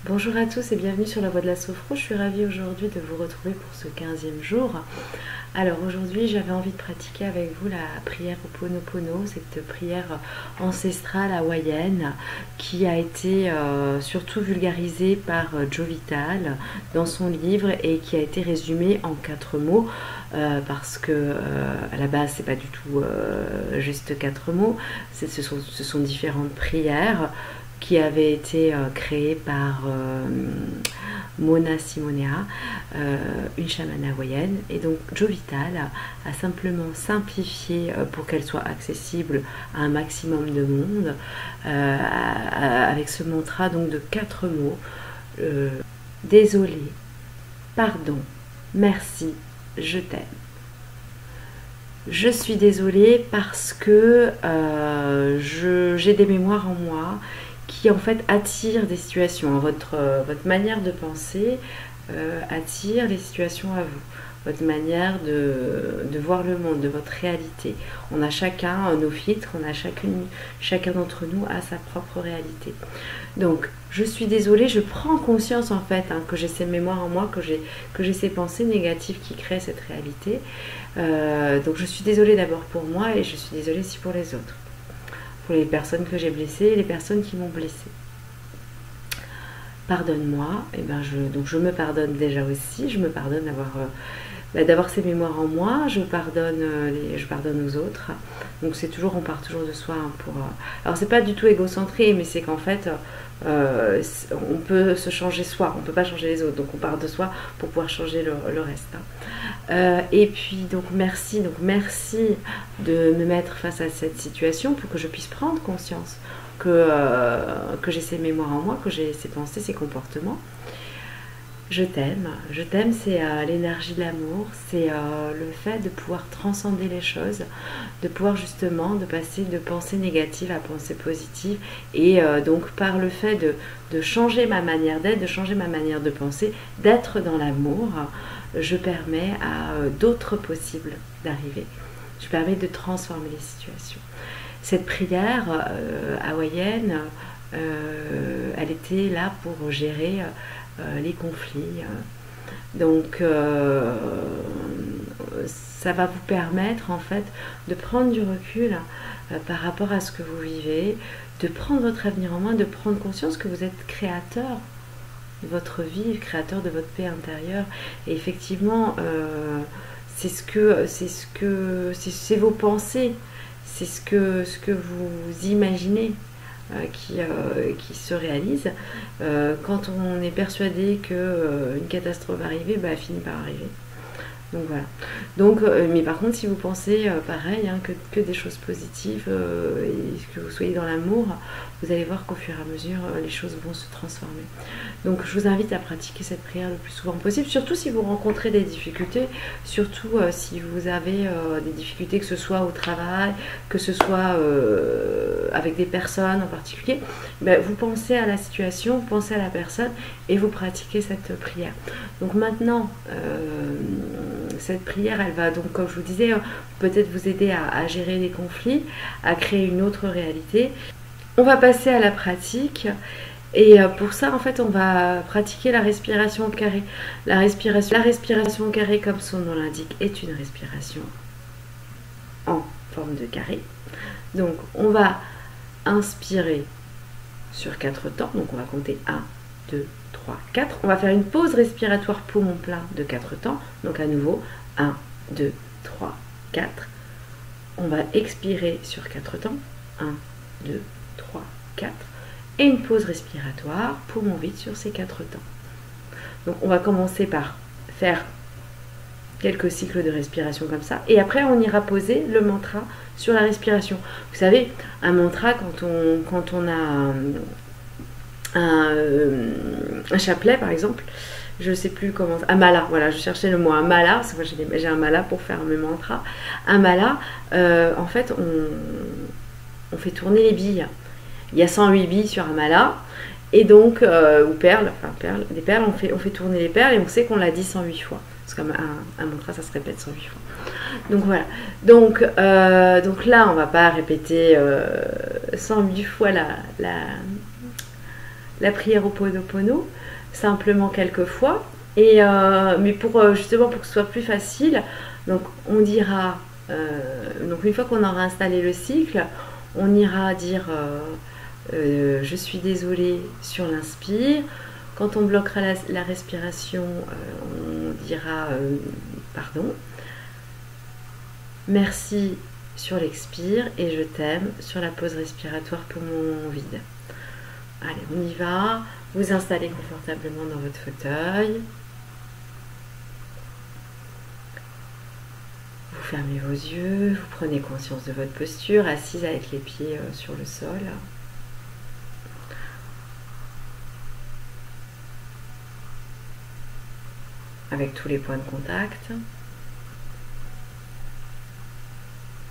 Bonjour à tous et bienvenue sur la Voie de la Sophro. Je suis ravie aujourd'hui de vous retrouver pour ce 15e jour. Alors aujourd'hui j'avais envie de pratiquer avec vous la prière Ho'oponopono, cette prière ancestrale hawaïenne qui a été surtout vulgarisée par Joe Vitale dans son livre et qui a été résumée en 4 mots parce que à la base c'est pas du tout juste 4 mots, ce sont différentes prières qui avait été créée par Mona Simonea, une chamane hawaïenne. Et donc Joe Vitale a simplement simplifié pour qu'elle soit accessible à un maximum de monde avec ce mantra donc de 4 mots. Désolé, pardon, merci, je t'aime. Je suis désolée parce que j'ai des mémoires en moi qui en fait attirent des situations. Votre manière de penser attire les situations à vous. Votre manière de voir le monde, de votre réalité. On a chacun nos filtres, on a chacun d'entre nous a sa propre réalité. Donc, je suis désolée, je prends conscience en fait que j'ai ces mémoires en moi, que j'ai ces pensées négatives qui créent cette réalité. Donc, je suis désolée d'abord pour moi et je suis désolée aussi pour les autres. Pour les personnes que j'ai blessées et les personnes qui m'ont blessée. Pardonne-moi, et ben donc je me pardonne déjà aussi, je me pardonne d'avoir ces mémoires en moi, je pardonne aux autres. Donc c'est toujours, on part toujours de soi alors c'est pas du tout égocentré, mais c'est qu'en fait on peut se changer soi, on peut pas changer les autres, donc on part de soi pour pouvoir changer le reste. Et puis donc merci de me mettre face à cette situation pour que je puisse prendre conscience que j'ai ces mémoires en moi, que j'ai ces pensées, ces comportements. Je t'aime, c'est l'énergie de l'amour, c'est le fait de pouvoir transcender les choses, de pouvoir justement de passer de pensées négatives à pensées positives et donc par le fait de changer ma manière d'être, de changer ma manière de penser, d'être dans l'amour, je permets à d'autres possibles d'arriver. Je permets de transformer les situations. Cette prière hawaïenne, elle était là pour gérer les conflits. Donc ça va vous permettre en fait de prendre du recul par rapport à ce que vous vivez, de prendre votre avenir en main, de prendre conscience que vous êtes créateur de votre vie, créateur de votre paix intérieure. Et effectivement, c'est vos pensées, c'est ce que vous imaginez qui se réalise. Quand on est persuadé qu'une catastrophe va arriver, elle finit par arriver. Donc voilà. Donc, mais par contre, si vous pensez pareil, que des choses positives et que vous soyez dans l'amour, vous allez voir qu'au fur et à mesure, les choses vont se transformer. Donc je vous invite à pratiquer cette prière le plus souvent possible, surtout si vous rencontrez des difficultés, surtout si vous avez des difficultés, que ce soit au travail, que ce soit avec des personnes en particulier. Vous pensez à la situation, vous pensez à la personne et vous pratiquez cette prière. Donc maintenant, cette prière, elle va donc, comme je vous disais, peut-être vous aider à gérer les conflits, à créer une autre réalité. On va passer à la pratique. Et pour ça, en fait, on va pratiquer la respiration au carré. La respiration au carré, comme son nom l'indique, est une respiration en forme de carré. Donc, on va inspirer sur 4 temps. Donc, on va compter 1, 2, 3, 4. On va faire une pause respiratoire poumon plein de 4 temps. Donc, à nouveau, 1, 2, 3, 4. On va expirer sur 4 temps. 1, 2, 3, 4. Et une pause respiratoire, poumon vide sur ces 4 temps. Donc on va commencer par faire quelques cycles de respiration comme ça. Et après on ira poser le mantra sur la respiration. Vous savez, un mantra quand on a un chapelet par exemple, je ne sais plus comment... Un mala, voilà, je cherchais le mot un mala, parce que moi j'ai un mala pour faire mes mantras. Un mala, en fait on fait tourner les billes. Il y a 108 billes sur un mala, et donc, ou perles, des perles, on fait tourner les perles, et on sait qu'on l'a dit 108 fois. Parce qu'un mantra, ça se répète 108 fois. Donc voilà. Donc là, on ne va pas répéter 108 fois la prière au Ho'oponopono, simplement quelques fois. Et, mais pour justement pour que ce soit plus facile, donc on dira, donc une fois qu'on aura installé le cycle, on ira dire je suis désolée sur l'inspire. Quand on bloquera la respiration, on dira pardon. Merci sur l'expire et je t'aime sur la pause respiratoire poumon vide. Allez, on y va. Vous installez confortablement dans votre fauteuil. Vous fermez vos yeux, vous prenez conscience de votre posture, assise avec les pieds sur le sol. Avec tous les points de contact.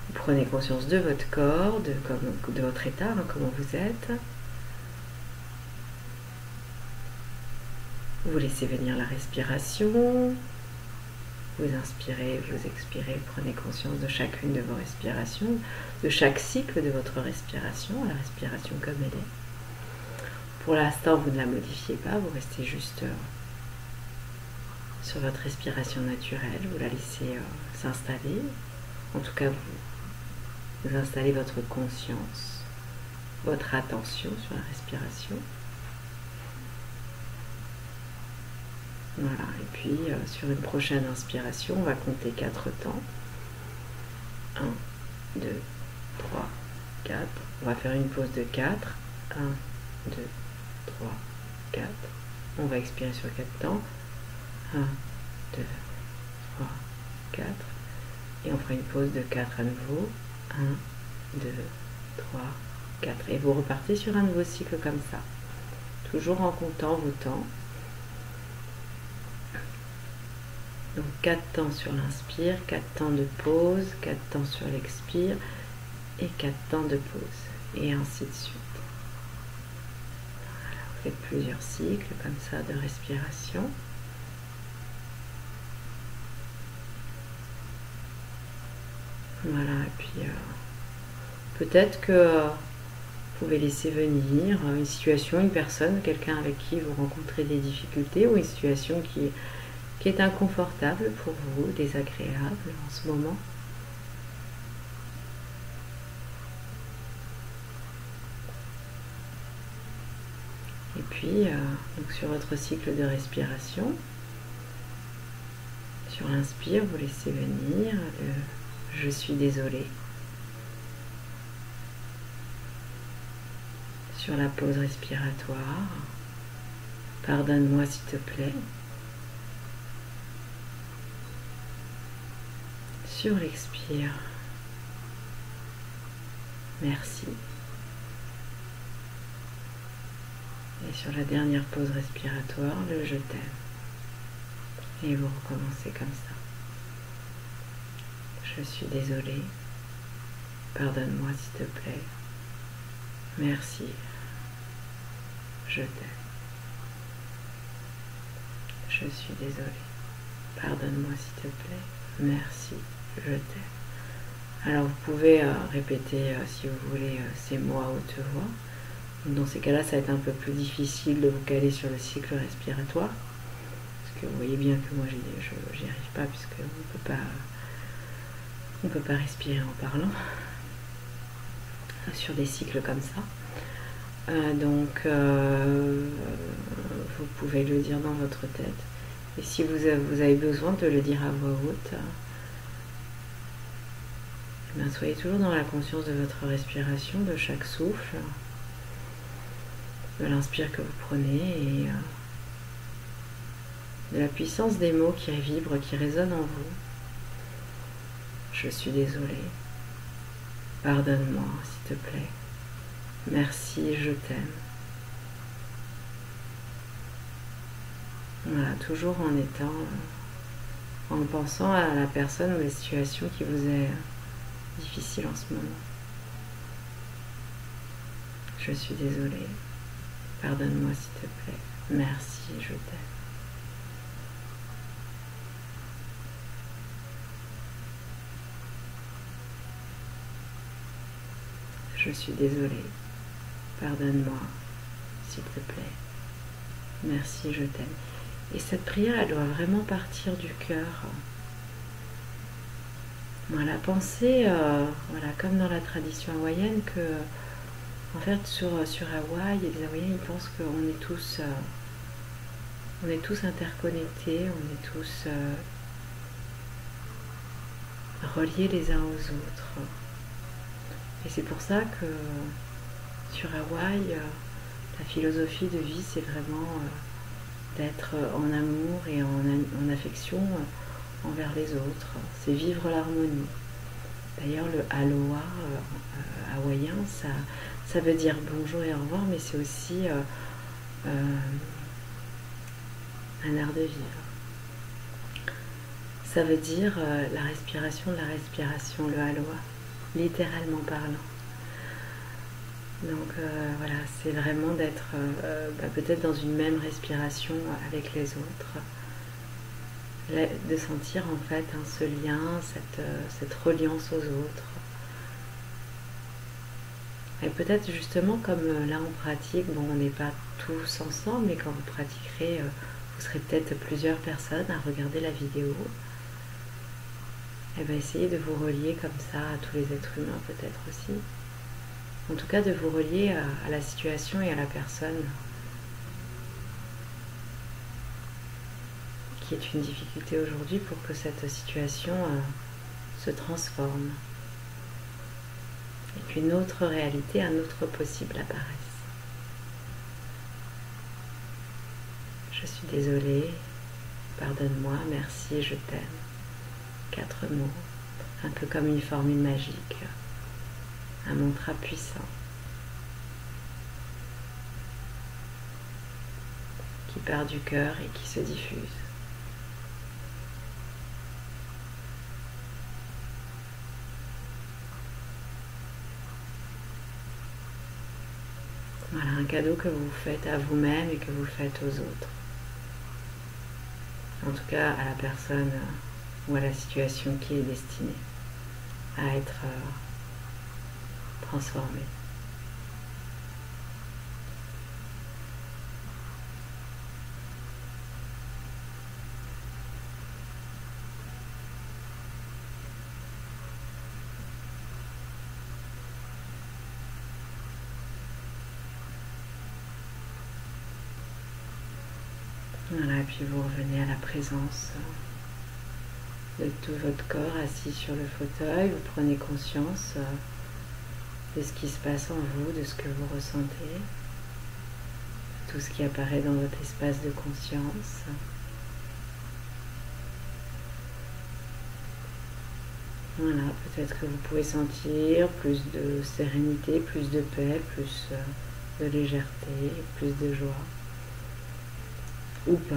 Vous prenez conscience de votre corps, de votre état, comment vous êtes. Vous laissez venir la respiration. Vous inspirez, vous expirez, prenez conscience de chacune de vos respirations, de chaque cycle de votre respiration, la respiration comme elle est. Pour l'instant, vous ne la modifiez pas, vous restez juste sur votre respiration naturelle, vous la laissez s'installer. En tout cas, vous installez votre conscience, votre attention sur la respiration. Voilà, et puis sur une prochaine inspiration, on va compter 4 temps. 1, 2, 3, 4. On va faire une pause de 4. 1, 2, 3, 4. On va expirer sur 4 temps. 1, 2, 3, 4. Et on fera une pause de 4 à nouveau. 1, 2, 3, 4. Et vous repartez sur un nouveau cycle comme ça. Toujours en comptant vos temps. Donc 4 temps sur l'inspire, 4 temps de pause, 4 temps sur l'expire et 4 temps de pause. Et ainsi de suite. Voilà, vous faites plusieurs cycles comme ça de respiration. Voilà, et puis peut-être que vous pouvez laisser venir une situation, une personne, quelqu'un avec qui vous rencontrez des difficultés ou une situation qui est inconfortable pour vous, désagréable en ce moment. Et puis, donc sur votre cycle de respiration, sur l'inspire, vous laissez venir le « je suis désolé ». Sur la pause respiratoire, « pardonne-moi s'il te plaît ». Sur l'expire, merci. Et sur la dernière pause respiratoire, le je t'aime. Et vous recommencez comme ça. Je suis désolée. Pardonne-moi s'il te plaît. Merci. Je t'aime. Je suis désolée. Pardonne-moi s'il te plaît. Merci. Je t'aime. Alors vous pouvez répéter si vous voulez ces mots à haute voix. Dans ces cas-là, ça va être un peu plus difficile de vous caler sur le cycle respiratoire. Parce que vous voyez bien que moi, j'y arrive pas, puisqu'on ne peut pas respirer en parlant sur des cycles comme ça. Donc, vous pouvez le dire dans votre tête. Et si vous avez besoin de le dire à voix haute, bien, soyez toujours dans la conscience de votre respiration, de chaque souffle, de l'inspire que vous prenez et de la puissance des mots qui vibrent, qui résonnent en vous. Je suis désolée. Pardonne-moi, s'il te plaît. Merci, je t'aime. Voilà, toujours en pensant à la personne ou la situation qui vous est difficile en ce moment. Je suis désolée. Pardonne-moi s'il te plaît. Merci, je t'aime. Je suis désolée. Pardonne-moi s'il te plaît. merci, je t'aime. Et cette prière, elle doit vraiment partir du cœur. Voilà, pensez, voilà, comme dans la tradition hawaïenne, que en fait sur Hawaï, les Hawaïens ils pensent qu'on est tous interconnectés, on est tous reliés les uns aux autres. Et c'est pour ça que sur Hawaï, la philosophie de vie, c'est vraiment d'être en amour et en affection envers les autres. C'est vivre l'harmonie. D'ailleurs, le aloha hawaïen, ça veut dire bonjour et au revoir, mais c'est aussi un art de vivre. Ça veut dire la respiration de la respiration, le aloha, littéralement parlant. Donc voilà, c'est vraiment d'être peut-être dans une même respiration avec les autres, de sentir en fait ce lien, cette reliance aux autres. Et peut-être justement comme là on pratique, bon on n'est pas tous ensemble, mais quand vous pratiquerez, vous serez peut-être plusieurs personnes à regarder la vidéo. Et bien essayez de vous relier comme ça à tous les êtres humains peut-être aussi. En tout cas de vous relier à la situation et à la personne qui est une difficulté aujourd'hui pour que cette situation se transforme et qu'une autre réalité, un autre possible apparaisse. Je suis désolée, pardonne-moi, merci, je t'aime. 4 mots, un peu comme une formule magique, un mantra puissant qui part du cœur et qui se diffuse. Voilà, un cadeau que vous faites à vous-même et que vous faites aux autres. En tout cas, à la personne ou à la situation qui est destinée à être transformée. Voilà, et puis vous revenez à la présence de tout votre corps assis sur le fauteuil. Vous prenez conscience de ce qui se passe en vous, de ce que vous ressentez, tout ce qui apparaît dans votre espace de conscience. Voilà, peut-être que vous pouvez sentir plus de sérénité, plus de paix, plus de légèreté, plus de joie. Ou pas.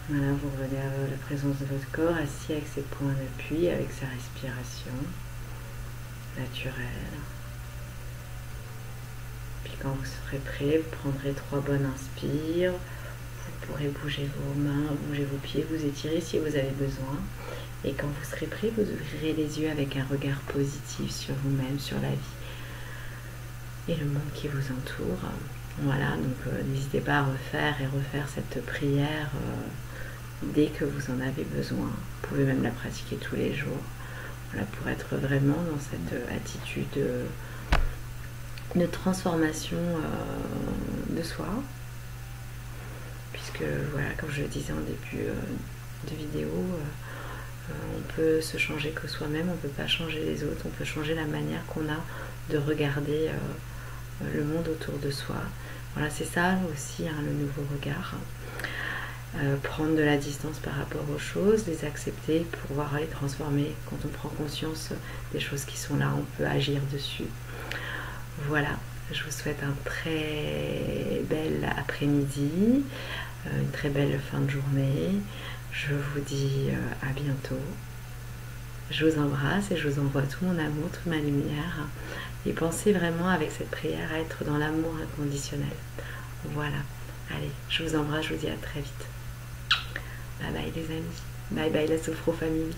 Voilà, vous revenez à la présence de votre corps, assis avec ses points d'appui, avec sa respiration naturelle. Puis quand vous serez prêt, vous prendrez 3 bonnes inspires. Vous pourrez bouger vos mains, bouger vos pieds, vous étirer si vous avez besoin. Et quand vous serez prêt, vous ouvrirez les yeux avec un regard positif sur vous-même, sur la vie et le monde qui vous entoure. Voilà, donc n'hésitez pas à refaire cette prière dès que vous en avez besoin. Vous pouvez même la pratiquer tous les jours. Voilà, pour être vraiment dans cette attitude de transformation de soi. Puisque, voilà, comme je le disais en début de vidéo, on peut se changer que soi-même, on ne peut pas changer les autres, on peut changer la manière qu'on a de regarder le monde autour de soi. Voilà, c'est ça aussi, hein, le nouveau regard. Prendre de la distance par rapport aux choses, les accepter, pouvoir les transformer. Quand on prend conscience des choses qui sont là, on peut agir dessus. Voilà, je vous souhaite un très bel après-midi, une très belle fin de journée. Je vous dis à bientôt. Je vous embrasse et je vous envoie tout mon amour, toute ma lumière. Et pensez vraiment avec cette prière à être dans l'amour inconditionnel. Voilà. Allez, je vous embrasse, je vous dis à très vite. Bye bye les amis. Bye bye la Sophro famille.